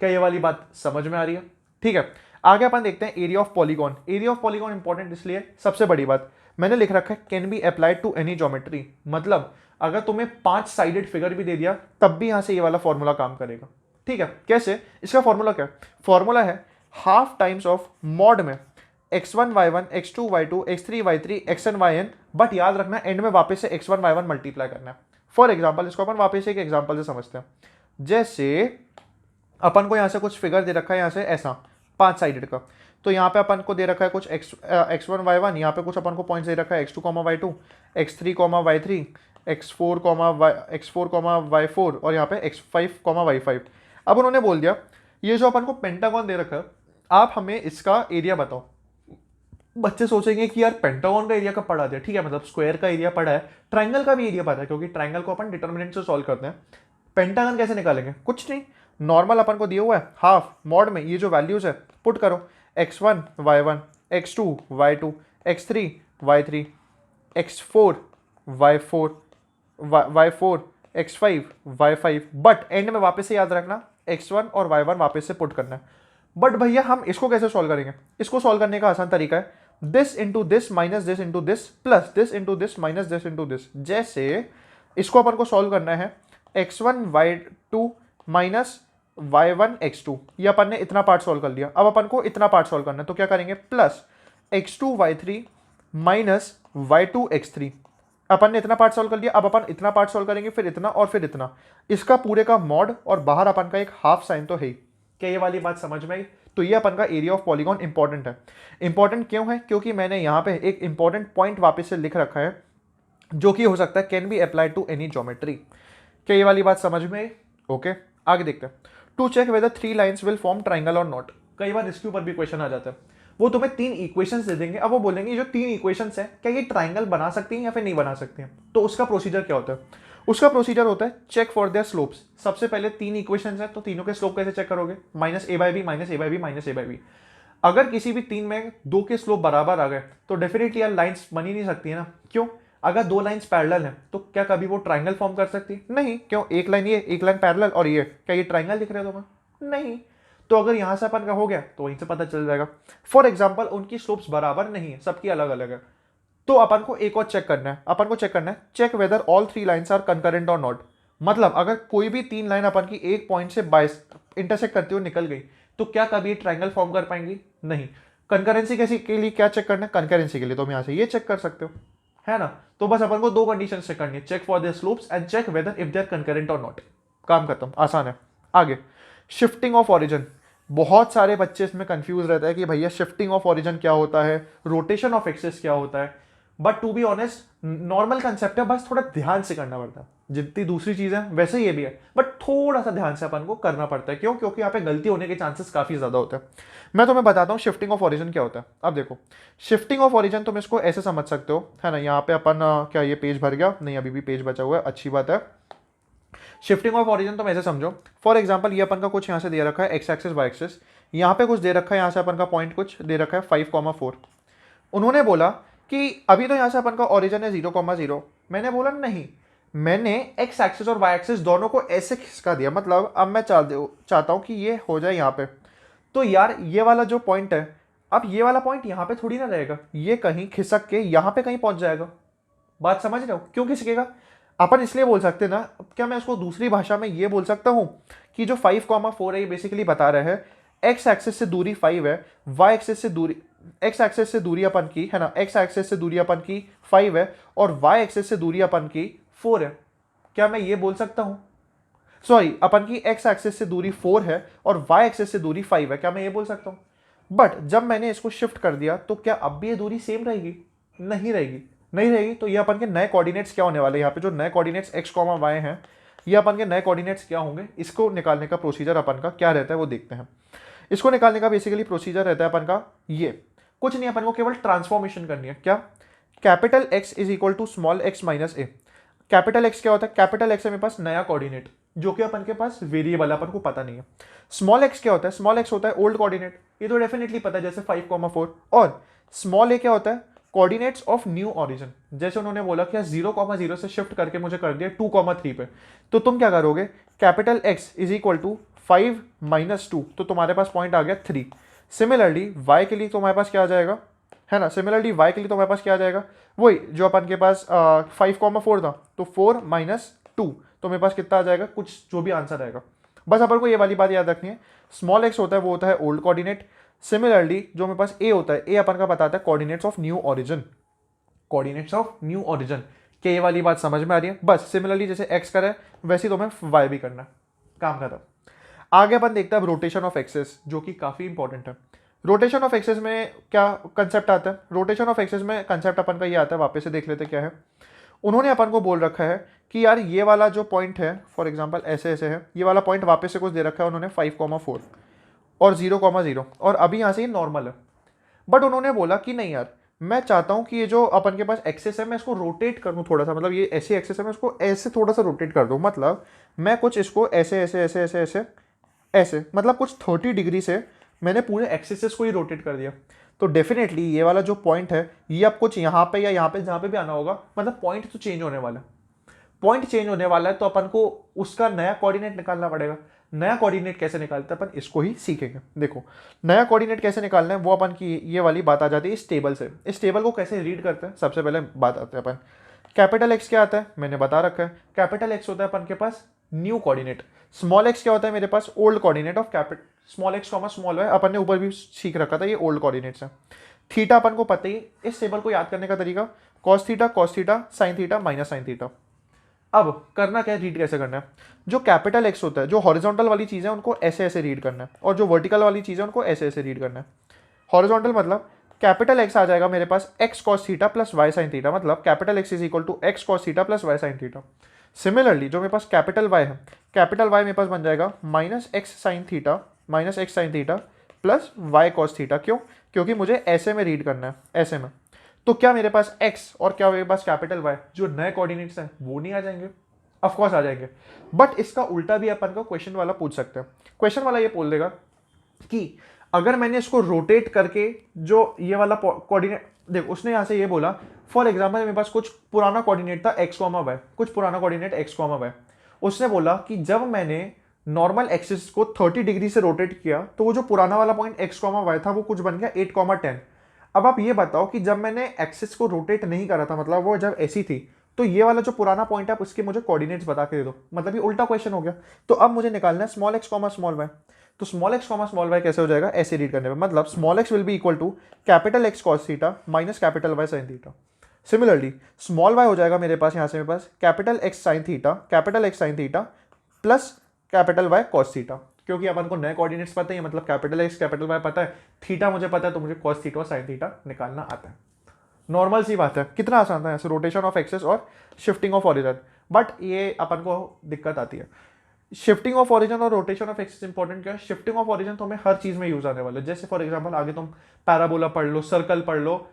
क्या ये वाली बात समझ में आ रही है? ठीक है, आगे अपन देखते हैं area of polygon. Area of polygon important इसलिए, सबसे बड़ी बात मैंने लिख रखा है can be applied to any geometry, मतलब अगर तुम्हें 5 साइडेड फिगर भी दे दिया तब भी यहां से ये वाला फॉर्मूला काम करेगा। ठीक है, कैसे? इसका फॉर्मूला क्या है? फॉर्मूला है हाफ टाइम्स ऑफ मॉड में x1 y1 x2 y2 x3 y3 xn yn, but याद रखना एंड में वापस से x1 y1 मल्टीप्लाई करना है। फॉर एग्जाम्पल इसको अपन वापस से एक एग्जाम्पल से समझते हैं। जैसे अपन को यहां से कुछ फिगर दे रखा है, यहां से ऐसा 5 साइडेड का, तो यहाँ पे अपन को दे रखा है कुछ x1 y1, यहाँ पे कुछ अपन को पॉइंट्स दे रखा है x2 y2 x3 y3 x4 y4 और यहाँ पे x5 y5। अब उन्होंने बोल दिया ये जो अपन को पेंटागन दे रखा है, आप हमें इसका एरिया बताओ। बच्चे सोचेंगे कि यार पेंटागन का एरिया कब पढ़ा दिया, ठीक है, मतलब स्क्वायर का एरिया पढ़ा है, ट्राइंगल का भी एरिया पता है, क्योंकि ट्राइंगल को अपन डिटर्मिनेंट से सॉल्व करते हैं। पेंटागन कैसे निकालेंगे? कुछ नहीं, नॉर्मल अपन को दिया हुआ है हाफ मॉड में ये जो वैल्यूज है पुट करो, x1 y1 x2 y2 x3 y3 x4 y4 y4 x5 y5, but and में वापस से याद रखना x1 और y1 वापस से पुट करना है। बट भैया हम इसको कैसे सॉल्व करेंगे? इसको सॉल्व करने का आसान तरीका है this into this minus this into this plus this into this minus this into this. जैसे इसको अपन को सॉल्व करना है x1 y2 minus y1 x2, ये अपन ने इतना पार्ट सॉल्व कर लिया। अब अपन को इतना पार्ट सॉल्व करना है, तो क्या करेंगे plus x2 y3 minus y2 x3। अपन ने इतना पार्ट सॉल्व कर लिया, अब अपन इतना पार्ट सॉल्व करेंगे, फिर इतना और फिर इतना, इसका पूरे का मॉड और बाहर अपन का एक हाफ साइन तो है ही। क्या ये वाली बात समझ में आई? तो ये अपन का एरिया ऑफ पॉलीगॉन इंपॉर्टेंट है। इंपॉर्टेंट क्यों है? क्योंकि मैंने यहाँ पे एक इंपॉर्टेंट पॉइंट वापस से लिख रखा है जो कि हो सकता है can be applied to any geometry. क्या ये वाली बात समझ में आई? ओके, आगे देखते हैं। To check whether 3 lines will form triangle और नॉट। कई बार इसके ऊपर भी क्वेश्चन आ जाता है, वो तुम्हें 3 इक्वेशंस दे देंगे, अब वो बोलेंगे जो 3 इक्वेशंस है क्या ये ट्राइंगल बना सकती हैं या फिर नहीं बना सकती हैं। तो उसका प्रोसीजर क्या होता है? उसका प्रोसीजर होता है चेक फॉर देयर स्लोप्स। सबसे पहले 3 इक्वेशंस है, तो तीनों के स्लोप कैसे चेक करोगे? Minus a by b minus a by b minus a by b. अगर किसी भी 3 में 2 के स्लोप बराबर आ गए तो डेफिनेटली यार लाइंस बन ही नहीं सकती है ना। क्यों? अगर 2 लाइंस पैरेलल हैं तो क्या कभी वो ट्राइंगल फॉर्म कर सकती? नहीं। क्यों? एक लाइन ये, एक लाइन पैरेलल और ये, क्या ये ट्राइंगल दिख रहे हो तुम्हें? नहीं। तो अगर यहां से अपन का हो गया तो वहीं से पता चल जाएगा। फॉर एग्जाम्पल उनकी स्लोप्स बराबर नहीं है, सबकी अलग अलग है, तो अपन को एक और चेक करना है। अपन को चेक करना है check whether all 3 lines are concurrent or not. मतलब अगर कोई भी 3 लाइन अपन की एक पॉइंट से इंटरसेक्ट करती हुई निकल गई तो क्या कभी ये ट्राइंगल फॉर्म कर पाएंगी? नहीं। कंकरेंसी कैसी के लिए क्या चेक करना है? कंकरेंसी के लिए तुम यहां से ये चेक कर सकते हो, है ना। तो बस अपन को 2 कंडीशन चेक करनी है, check for their slopes and check whether if they are concurrent or not. काम खत्म, आसान है। आगे शिफ्टिंग ऑफ ऑरिजिन। बहुत सारे बच्चे इसमें कंफ्यूज रहता है कि भैया शिफ्टिंग ऑफ ऑरिजिन क्या होता है, रोटेशन ऑफ एक्सिस क्या होता है। But to be honest normal concept है, बस थोड़ा ध्यान से करना पड़ता है। जितनी दूसरी चीजें वैसे ये भी है, बट थोड़ा सा ध्यान से अपन को करना पड़ता है। क्यों? क्योंकि यहाँ पे गलती होने के चांसेस काफी ज्यादा होते हैं। मैं तुम्हें बताता हूँ शिफ्टिंग ऑफ ऑरिजिन क्या होता है। अब देखो शिफ्टिंग ऑफ ऑरिजिन तुम इसको ऐसे समझ सकते हो, है ना। यहाँ पे अपन क्या ये पेज भर गया? नहीं, अभी भी पेज बचा हुआ है, अच्छी बात है। शिफ्टिंग ऑफ ऑरिजिन तुम ऐसे समझो, फॉर एग्जांपल ये अपन का कुछ यहाँ से दे रखा है एक्स एक्सिस वाई एक्सिस, यहाँ पे कुछ दे रखा है, यहाँ से अपन का पॉइंट कुछ दे रखा है 5,4। उन्होंने बोला कि अभी तो यहाँ से अपन का ऑरिजिन है 0,0। मैंने बोला नहीं, मैंने एक्स एक्सिस और वाई एक्सिस दोनों को ऐसे खिसका दिया, मतलब अब मैं चाहता हूँ कि ये हो जाए यहाँ पे। तो यार ये वाला जो पॉइंट है, अब ये वाला पॉइंट यहाँ पे थोड़ी ना रहेगा, ये कहीं खिसक के यहाँ पे कहीं पहुंच जाएगा। बात समझ रहे हो? क्यों खिसकेगा? अपन इसलिए बोल सकते ना, क्या मैं उसको दूसरी भाषा में ये बोल सकता हूँ कि जो 5,4 है ये बेसिकली बता रहे हैं एक्स एक्सिस से दूरी 5 है, वाई एक्सिस से दूरी, एक्स एक्सिस से दूरी अपन की, है ना, एक्स एक्सिस से दूरी अपन की 5 है और वाई एक्सिस से दूरी अपन की 4 है। क्या मैं ये बोल सकता हूँ? सॉरी, अपन की एक्स एक्सिस से दूरी 4 है और वाई एक्सिस से दूरी 5 है, क्या मैं ये बोल सकता हूँ? बट जब मैंने इसको शिफ्ट कर दिया तो क्या अब भी ये दूरी सेम रहेगी? नहीं रहेगी। नहीं रहेगी तो ये अपन के नए कोऑर्डिनेट्स क्या होने वाले हैं? यहाँ पे जो नए कोऑर्डिनेट्स एक्स कॉमा वाई हैं, ये अपन के नए कोऑर्डिनेट्स क्या होंगे? इसको निकालने का प्रोसीजर अपन का क्या रहता है वो देखते हैं। इसको निकालने का बेसिकली प्रोसीजर रहता है अपन का ये, कुछ नहीं, अपन को केवल ट्रांसफॉर्मेशन करनी है। क्या? Capital x is equal to small x minus a. Capital x क्या होता है? कैपिटल एक्स है मेरे पास नया कोऑर्डिनेट जो कि अपन के पास वेरिएबल अपन को पता नहीं है। स्मॉल एक्स क्या होता है? स्मॉल एक्स होता है ओल्ड कोऑर्डिनेट, ये तो डेफिनेटली पता है, जैसे 5,4। और स्मॉल ए क्या होता है? Coordinates of new origin. जैसे उन्होंने बोला कि 0,0 से शिफ्ट करके मुझे कर दिया 2,3 पे, तो तुम क्या करोगे? Capital x is equal to 5 - 2, तो तुम्हारे पास पॉइंट आ गया 3। सिमिलरली वाई के लिए तो हमारे पास क्या आ जाएगा, है ना, सिमिलरली वाई के लिए तो हमारे पास क्या आ जाएगा, वही जो अपन के पास 5,4 था, तो 4 माइनस 2, तो मेरे पास कितना आ जाएगा, कुछ जो भी आंसर आएगा। बस अपन को ये वाली बात याद रखनी है, स्मॉल एक्स होता है वो होता है ओल्ड कोऑर्डिनेट। सिमिलरली जो मेरे पास ए होता है, ए अपन का बताता है coordinates of new origin, coordinates of new origin. क्या ये वाली बात समझ में आ रही है? बस सिमिलरली जैसे एक्स का है वैसे ही तो हमें वाई भी करना है, काम खत्म। आगे अपन देखते हैं अब रोटेशन ऑफ एक्सेस, जो कि काफी इंपॉर्टेंट है। रोटेशन ऑफ एक्सेस में क्या कंसेप्ट आता है, रोटेशन ऑफ एक्सेस में कंसेप्ट अपन का ये आता है, वापस से देख लेते क्या है। उन्होंने अपन को बोल रखा है कि यार ये वाला जो पॉइंट है, फॉर एग्जांपल ऐसे ऐसे है, ये वाला पॉइंट वापस से कुछ दे रखा है उन्होंने 5,4 और 0,0, और अभी यहाँ से ये नॉर्मल है। बट उन्होंने बोला कि नहीं यार, मैं चाहता हूँ कि ये जो अपन के पास एक्सेस है मैं इसको रोटेट कर दूँ थोड़ा सा, मतलब ये ऐसी एक्सेस है मैं इसको ऐसे थोड़ा सा रोटेट कर दूँ, मतलब मैं कुछ इसको ऐसे ऐसे ऐसे ऐसे ऐसे ऐसे, मतलब कुछ 30 डिग्री से मैंने पूरे एक्सेसेस को ही रोटेट कर दिया। तो डेफिनेटली ये वाला जो पॉइंट है ये अब कुछ यहाँ पे या यहाँ पे जहाँ पे भी आना होगा, मतलब पॉइंट तो चेंज होने वाला है, पॉइंट चेंज होने वाला है, तो अपन को उसका नया कोऑर्डिनेट निकालना पड़ेगा। नया कोऑर्डिनेट कैसे निकालते हैं अपन इसको ही सीखेंगे। देखो नया कोऑर्डिनेट कैसे निकालना है वो अपन की ये वाली बात आ जाती है इस टेबल से। इस टेबल को कैसे रीड करते हैं, सबसे पहले बात आते हैं अपन, कैपिटल एक्स क्या आता है मैंने बता रखा है, कैपिटल एक्स होता है अपन के पास न्यू कोऑर्डिनेट, स्मॉल एक्स क्या होता है मेरे पास old coordinate of capital small x comma small y, अपन ने ऊपर भी सीख रखा था ये ओल्ड कोऑर्डिनेट्स है। थीटा अपन को पता ही, इस टेबल को याद करने का तरीका cos theta sine theta minus sine theta. अब करना क्या है, रीड कैसे करना है, जो कैपिटल एक्स होता है जो हॉरिजॉन्टल वाली चीज़ है उनको ऐसे ऐसे रीड करना है, और जो वर्टिकल वाली चीज़ है उनको ऐसे ऐसे रीड करना है। हॉरिजॉन्टल मतलब कैपिटल एक्स आ जाएगा मेरे पास x cos theta plus y sine theta, मतलब capital x is equal to x cos theta plus y sine theta. Similarly जो मेरे पास कैपिटल वाई है, कैपिटल वाई मेरे पास बन जाएगा minus x sine theta plus y cos theta. क्यों? क्योंकि मुझे ऐसे में रीड करना है, ऐसे में। तो क्या मेरे पास x और क्या मेरे पास कैपिटल y जो नए कोऑर्डिनेट्स हैं वो नहीं आ जाएंगे? ऑफ कोर्स आ जाएंगे, बट इसका उल्टा भी अपन को क्वेश्चन वाला पूछ सकते हैं। क्वेश्चन वाला ये बोल देगा कि अगर मैंने इसको रोटेट करके जो ये वाला कोऑर्डिनेट, देख उसने यहाँ से ये बोला फॉर एग्जांपल मेरे पास कुछ पुराना कोऑर्डिनेट था x, y, कुछ पुराना कोऑर्डिनेट x, y। उसने बोला कि जब मैंने नॉर्मल एक्सिस को 30 डिग्री से रोटेट किया तो वो जो पुराना वाला पॉइंट x, y था वो कुछ बन गया 8,10। अब आप ये बताओ कि जब मैंने एक्सिस को रोटेट नहीं करा था, मतलब वो जब ऐसी थी, तो ये वाला जो पुराना पॉइंट है उसके मुझे कोऑर्डिनेट्स बता के दे दो, मतलब ये उल्टा क्वेश्चन हो गया। तो अब मुझे निकालना है small x comma small y. तो small x comma small y कैसे हो जाएगा, ऐसे रीड करने पे, मतलब small x will be equal to capital x cos theta minus capital y sine theta. Similarly small y हो जाएगा मेरे पास यहाँ से मेरे पास capital x sine theta plus capital y cos theta, क्योंकि अपन को नए कोऑर्डिनेट्स पता है, मतलब कैपिटल एक्स कैपिटल वाई पता है, थीटा मुझे पता है, तो मुझे कॉस थीटा और साइन थीटा निकालना आता है। नॉर्मल सी बात है, कितना आसान था ऐसे रोटेशन ऑफ एक्सेस और शिफ्टिंग ऑफ ओरिजिन। बट ये अपन को दिक्कत आती है, शिफ्टिंग ऑफ ओरिजिन और रोटेशन ऑफ एक्सेस इंपॉर्टेंट क्या है, शिफ्टिंग ऑफ ओरिजिन तो हमें हर चीज में यूज आने वाला है। जैसे फॉर एग्जांपल आगे तुम पैराबोला पढ़ लो, सर्कल पढ़ लो,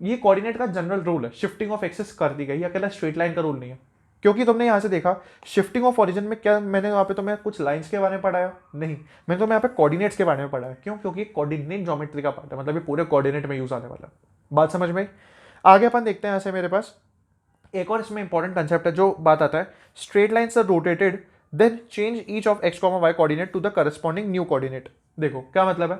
ये कोऑर्डिनेट का जनरल रूल है, शिफ्टिंग ऑफ एक्सेस कर दी गई, अकेला स्ट्रेट लाइन का रूल नहीं है। क्योंकि तुमने यहाँ से देखा शिफ्टिंग ऑफ ओरिजिन में क्या, मैंने यहाँ पे तुम्हें कुछ लाइंस के बारे में पढ़ाया नहीं, मैंने तुम्हें यहाँ पे कोऑर्डिनेट्स के बारे में पढ़ाया। क्यों? क्योंकि कोऑर्डिनेट ज्योमेट्री का पार्ट है, मतलब ये पूरे कोऑर्डिनेट में यूज आने वाला है। बात समझ में? आगे अपन देखते हैं यहाँ से मेरे पास एक और इसमें इंपॉर्टेंट कंसेप्ट है, जो बात आता है straight lines are rotated then change each of x comma y coordinate to the corresponding new coordinate. देखो क्या मतलब है,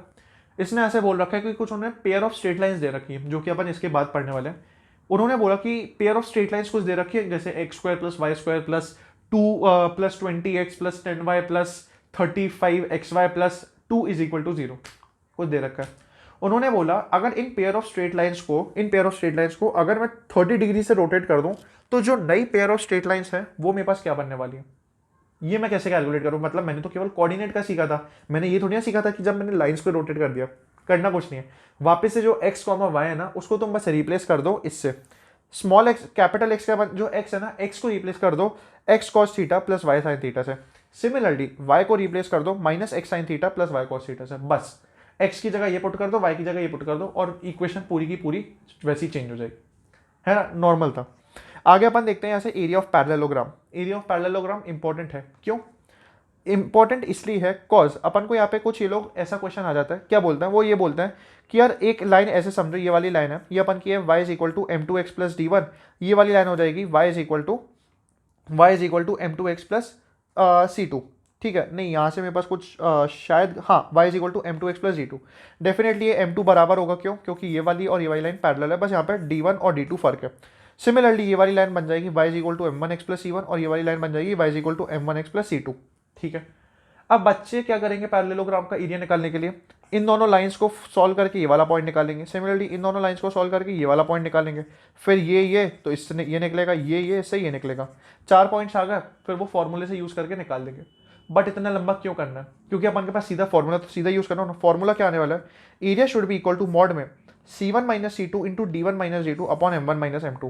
इसने ऐसे बोल रखा है कि कुछ उन्होंने pair of straight lines they रखी है, जो कि अपन इसके बाद पढ़ने वाले हैं। उन्होंने बोला कि पेयर ऑफ स्ट्रेट लाइन्स कुछ दे रखी है, जैसे x square plus y square plus 2 plus 20x plus 10y plus 35xy plus 2 is equal to 0 कुछ दे रखा है। उन्होंने बोला अगर इन पेयर ऑफ स्ट्रेट लाइन्स को अगर मैं 30 डिग्री से रोटेट कर दूं, तो जो नई पेयर ऑफ स्ट्रेट लाइन्स है वो मेरे पास क्या बनने वाली है, ये मैं कैसे कैलकुलेट करूं। मतलब मैंने तो केवल कोऑर्डिनेट का सीखा था, मैंने ये थोड़ी ना सीखा था कि जब मैंने लाइंस को रोटेट कर दिया, करना कुछ नहीं है। वापस से जो एक्स कॉमा वाई है ना, उसको तुम बस रिप्लेस कर दो इससे, स्मॉल एक्स कैपिटल एक्स का जो एक्स है ना, एक्स को रिप्लेस कर दो x cos theta plus y sine theta से। सिमिलरली वाई को रिप्लेस कर दो minus x sine theta plus y cos theta से। बस एक्स की जगह ये पुट कर दो, वाई की जगह ये पुट कर दो, और इक्वेशन पूरी की पूरी वैसी चेंज हो जाएगी, है ना, नॉर्मल था। आगे अपन देखते हैं यहाँ से area of parallelogram. Area of parallelogram important है, क्यों इंपॉर्टेंट? इसलिए है कॉज अपन को यहाँ पे कुछ ये लोग ऐसा क्वेश्चन आ जाता है, क्या बोलते हैं वो, ये बोलते हैं कि यार एक लाइन ऐसे समझो, ये वाली लाइन है, ये अपन की है y is equal to m2x plus d1, ये वाली लाइन हो जाएगी y is equal to m2x plus c2, ठीक है, नहीं यहाँ से मेरे पास कुछ शायद हाँ y is equal to m two x plus d two. Definitely ये m2 बराबर होगा, क्यों? क्योंकि ये वाली और ये वाली लाइन पैरेलल है, बस यहाँ पे d1 और d2 फर्क है। सिमिलरली ये वाली लाइन बन जाएगी y is equal to m one x plus c one, और ये वाली लाइन बन जाएगी y is equal to m one x plus c two. ठीक है, अब बच्चे क्या करेंगे पैरेललोग्राम का एरिया निकालने के लिए? इन दोनों लाइंस को सॉल्व करके ये वाला पॉइंट निकालेंगे, सिमिलरली इन दोनों लाइंस को सॉल्व करके ये वाला पॉइंट निकालेंगे, फिर ये तो इससे ये निकलेगा, ये इससे ये निकलेगा। 4 पॉइंट्स आ गए, फिर वो फॉर्मूले से यूज़ करके निकाल देंगे। बट इतना लंबा क्यों करना है? क्योंकि अपन के पास सीधा फॉर्मूला, तो सीधा यूज़ करना है। फॉर्मूला क्या आने वाला है? Area should be equal to mod में C1 minus C2 into D1 minus D2 upon M1 minus M2।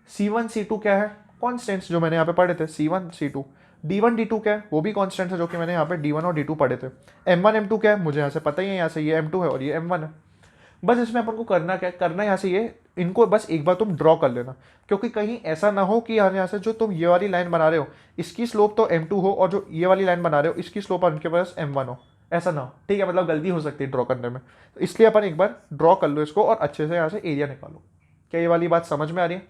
C1 C2 क्या है? कॉन्स्टेंट्स जो मैंने यहाँ पे पढ़े थे, C1 C2। D1 D2 क्या है? वो भी कॉन्स्टेंट है जो कि मैंने यहाँ पे D1 और D2 पढ़े थे। M1 M2 क्या है? मुझे यहाँ से पता ही है, यहाँ से ये M2 है और ये M1 है। बस इसमें अपन को करना क्या है? करना यहाँ से ये, इनको बस एक बार तुम ड्रॉ कर लेना, क्योंकि कहीं ऐसा ना हो कि यहाँ से जो तुम ये वाली लाइन बना रहे हो इसकी स्लोप तो M2 हो और जो ये वाली लाइन बना रहे हो इसकी स्लोप उनके पास M1 हो, ऐसा ना हो। ठीक है, मतलब गलती हो सकती है ड्रॉ करने में, तो इसलिए अपन एक बार ड्रॉ कर लो इसको और अच्छे से यहाँ से एरिया निकालो। क्या ये वाली बात समझ में आ रही है?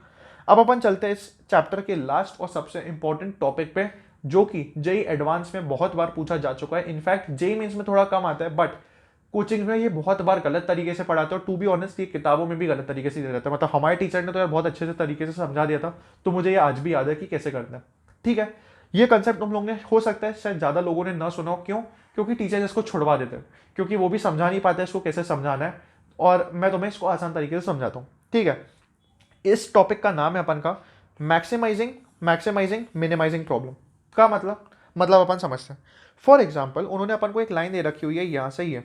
अब अपन चलते हैं इस चैप्टर के लास्ट और सबसे इंपॉर्टेंट टॉपिक पे, जो कि जेई एडवांस में बहुत बार पूछा जा चुका है। इनफैक्ट जेई मीन्स में थोड़ा कम आता है, बट कोचिंग में ये बहुत बार गलत तरीके से पढ़ाते हैं, और टू बी ऑनेस्ट ये किताबों में भी गलत तरीके से दे रहता है। मतलब हमारे टीचर ने तो यार बहुत अच्छे से तरीके से समझा दिया था, तो मुझे ये आज भी याद है कि कैसे करना है। ठीक है, ये कंसेप्ट तुम लोगों ने हो सकता है शायद ज़्यादा लोगों ने ना सुना हो। क्यों? क्योंकि टीचर इसको छुड़वा देते हैं, क्योंकि वो भी समझा नहीं पाते इसको कैसे समझाना है, और मैं तुम्हें इसको आसान तरीके से समझाता हूँ। ठीक है, इस टॉपिक का नाम है अपन का मैक्सिमाइजिंग मिनिमाइजिंग प्रॉब्लम। का मतलब अपन समझते हैं। फॉर एग्जाम्पल, उन्होंने अपन को एक लाइन दे रखी हुई है, यहाँ से ही है,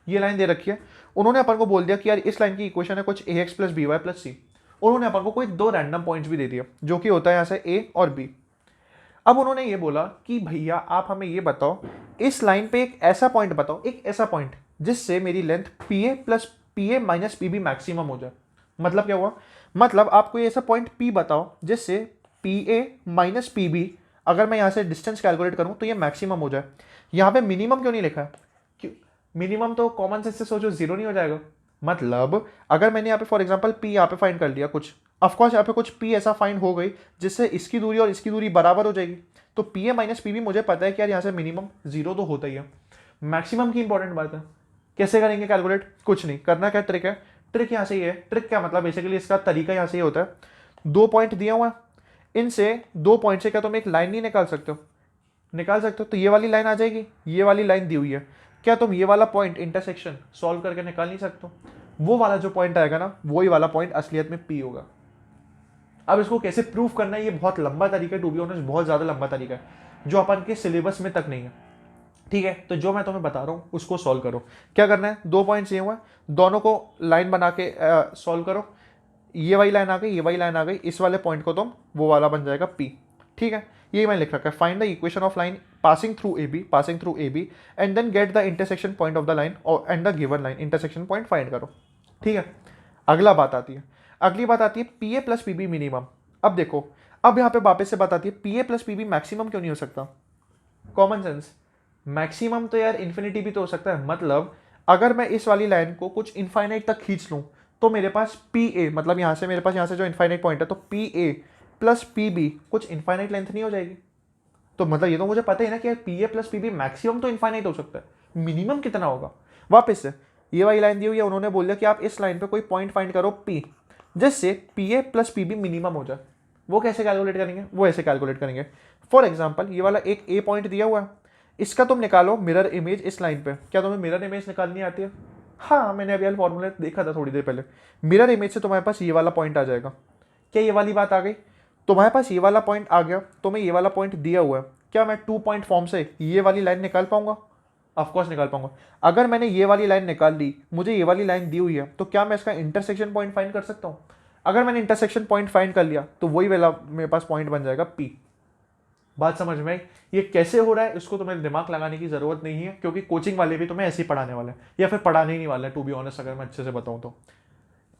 ये लाइन दे रखी है। उन्होंने अपन को बोल दिया कि यार इस लाइन की इक्वेशन है कुछ ax plus b y plus c. उन्होंने अपन को कोई 2 रैंडम पॉइंट्स भी दे दिया, जो कि होता है यहाँ से a और b। अब उन्होंने ये बोला कि भैया आप हमें ये बताओ, इस लाइन पे एक ऐसा पॉइंट बताओ, एक ऐसा पॉइंट जिससे मेरी length pa plus pa minus pb maximum हो जाए। मतलब क्या हुआ? मतलब आपको ये ऐसा पॉइंट p बताओ जिससे pa माइनस pb, अगर मैं यहाँ से डिस्टेंस कैलकुलेट करूँ तो ये मैक्सिमम हो जाए। यहाँ पे मिनिमम क्यों नहीं लिखा है? क्यों? मिनिमम तो कॉमन सेंस से सोचो, जीरो नहीं हो जाएगा? मतलब अगर मैंने यहाँ पे फॉर एग्जांपल p यहाँ पे फाइंड कर लिया कुछ, ऑफकोर्स यहाँ पे कुछ p ऐसा फाइंड हो गई जिससे इसकी दूरी और इसकी दूरी बराबर हो जाएगी, तो pa माइनस pb मुझे पता है कि यार यहाँ से मिनिमम जीरो तो होता ही है। मैक्सिमम की इंपॉर्टेंट बात है, कैसे करेंगे कैलकुलेट? कुछ नहीं करना, क्या ट्रिक है? ट्रिक यहाँ से ये है। ट्रिक क्या मतलब? बेसिकली इसका तरीका यहाँ से ये होता है, 2 पॉइंट दिया हुआ है, इनसे 2 पॉइंट से क्या तुम एक लाइन नहीं निकाल सकते हो? निकाल सकते हो। तो ये वाली लाइन आ जाएगी, ये वाली लाइन दी हुई है, क्या तुम ये वाला पॉइंट इंटरसेक्शन सॉल्व करके निकाल नहीं सकते? वो वाला जो पॉइंट आएगा ना, वही वाला पॉइंट असलियत में P होगा। अब इसको कैसे प्रूव करना है, ये बहुत लंबा तरीका है, टू बी ऑनेस्ट बहुत ज़्यादा लंबा तरीका है, जो अपन के सिलेबस में तक नहीं है। ठीक है, तो जो मैं तुम्हें बता रहा हूँ उसको सॉल्व करो। क्या करना है? 2 पॉइंट्स ये हुआ, दोनों को लाइन बना के सॉल्व करो। ये वाली लाइन आ गई, ये वाली लाइन आ गई, इस वाले पॉइंट को तुम वो वाला बन जाएगा P। ठीक है, यही मैंने लिख रखा है, find the equation of line passing through a b and then get the intersection point of the line और and the given line intersection point find करो। ठीक है, अगली बात आती है P A plus P b minimum. अब देखो, अब यहाँ पे वापस से बात आती है, P A plus P B maximum क्यों नहीं हो सकता? कॉमन सेंस, मैक्सिमम तो यार इन्फिनिटी भी तो हो सकता है। मतलब अगर मैं इस वाली लाइन को कुछ इनफाइनाइट तक खींच लूँ तो मेरे पास पी ए, मतलब यहाँ से मेरे पास यहाँ से जो इनफाइनाइट पॉइंट है, तो पी ए प्लस पी बी कुछ इनफाइनाइट लेंथ नहीं हो जाएगी? तो मतलब ये तो मुझे पता है ना कि यार पी ए प्लस पी बी मैक्सिमम तो इनफाइनाइट हो सकता है, मिनिमम कितना होगा? वापस से ये वाली लाइन दी हुई है, उन्होंने बोल दिया कि आप इस लाइन पे कोई पॉइंट फाइंड करो P, जिससे P A plus P b minimum हो जाए। वो कैसे कैलकुलेट करेंगे? वो ऐसे कैलकुलेट करेंगे, फॉर एग्जाम्पल ये वाला एक ए पॉइंट दिया हुआ है, इसका तुम निकालो मिरर इमेज इस लाइन पे। क्या तुम्हें मिरर इमेज निकालनी आती है? हाँ, मैंने अभी वाला फॉर्मूला देखा था थोड़ी देर पहले। मिरर इमेज से तुम्हारे पास ये वाला पॉइंट आ जाएगा। क्या ये वाली बात आ गई? तुम्हारे पास ये वाला पॉइंट आ गया, तुम्हें ये वाला पॉइंट दिया हुआ है, क्या मैं 2 पॉइंट फॉर्म से ये वाली लाइन निकाल पाऊंगा? ऑफकोर्स निकाल पाऊंगा। अगर मैंने ये वाली लाइन निकाल ली, मुझे ये वाली लाइन दी हुई है, तो क्या मैं इसका इंटरसेक्शन पॉइंट फाइंड कर सकता हूँ? अगर मैंने इंटरसेक्शन पॉइंट फाइंड कर लिया तो वही वाला मेरे पास पॉइंट बन जाएगा P। बात समझ में आई? ये कैसे हो रहा है इसको तुम्हें दिमाग लगाने की जरूरत नहीं है, क्योंकि कोचिंग वाले भी तुम्हें ऐसे ही पढ़ाने वाले हैं, या फिर पढ़ाने ही नहीं वाले हैं, टू बी ऑनेस्ट अगर मैं अच्छे से बताऊं तो।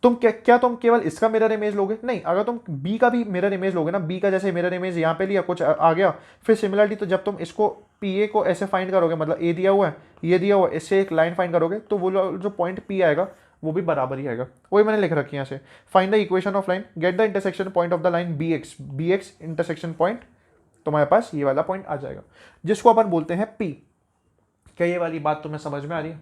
तुम क्या तुम केवल इसका मिरर इमेज लोगे? नहीं, अगर तुम बी का भी मिरर इमेज लोगे ना, बी का जैसे मिरर इमेज यहाँ पे लिया, कुछ आ गया, फिर सिमिलरली तो जब तुम इसको पी ए को ऐसे फाइंड करोगे, मतलब ए दिया हुआ है, ये दिया हुआ है, इससे एक लाइन फाइंड करोगे, तो वो जो पॉइंट पी आएगा वो भी बराबर ही आएगा। वही मैंने लिख रखी है यहाँ से, find the equation of line, get the intersection point of the line B x intersection point तो हमारे पास ये वाला पॉइंट आ जाएगा, जिसको अपन बोलते हैं पी। क्या ये वाली बात तुम्हें समझ में आ रही है?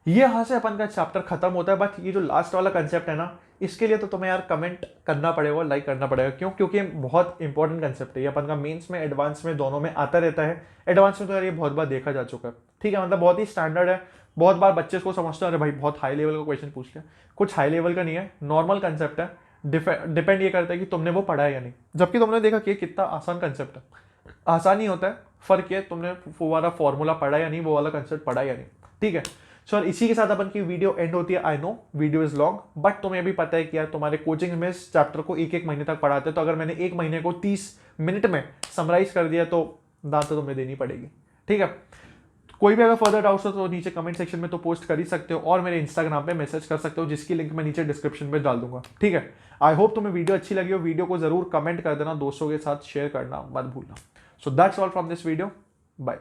ये यहाँ से अपन का चैप्टर खत्म होता है। बट ये जो लास्ट वाला कंसेप्ट है ना, इसके लिए तो तुम्हें यार कमेंट करना पड़ेगा, लाइक करना पड़ेगा। क्यों? क्योंकि बहुत इंपॉर्टेंट कंसेप्ट है ये, अपन का मेंस में, एडवांस में, दोनों में आता रहता है। एडवांस में तो यार ये बहुत बार देखा जा चुका है, ठीक है, मतलब बहुत ही स्टैंडर्ड है। बहुत बार बच्चे इसको समझते हैं, अरे भाई बहुत हाई लेवल का क्वेश्चन पूछ लिया। कुछ हाई लेवल का नहीं है, नॉर्मल कंसेप्ट है। डिपेंड ये करता है कि तुमने वो पढ़ा है या नहीं, जबकि तुमने देखा कि कितना आसान कंसेप्ट है। आसान ही होता है, फर्क ये तुमने वो वाला फॉर्मूला पढ़ा या नहीं, वो वाला कंसेप्ट पढ़ा या नहीं, ठीक है। सो इसी के साथ अपन की वीडियो एंड होती है। I know video is long, but तुम्हें भी पता है कि यार तुम्हारे कोचिंग में इस चैप्टर को एक एक महीने तक पढ़ाते हैं, तो अगर मैंने एक महीने को 30 मिनट में समराइज कर दिया तो दांत तो तुम्हें देनी पड़ेगी, ठीक है। कोई भी अगर फर्दर डाउट्स हो तो नीचे कमेंट सेक्शन में तो पोस्ट कर ही सकते हो, और मेरे इंस्टाग्राम पे मैसेज कर सकते हो, जिसकी लिंक मैं नीचे डिस्क्रिप्शन में डाल दूंगा, ठीक है। आई होप तुम्हें वीडियो अच्छी लगी हो। वीडियो को जरूर कमेंट कर देना, दोस्तों के साथ शेयर करना मत भूलना। So that's all from this video, bye.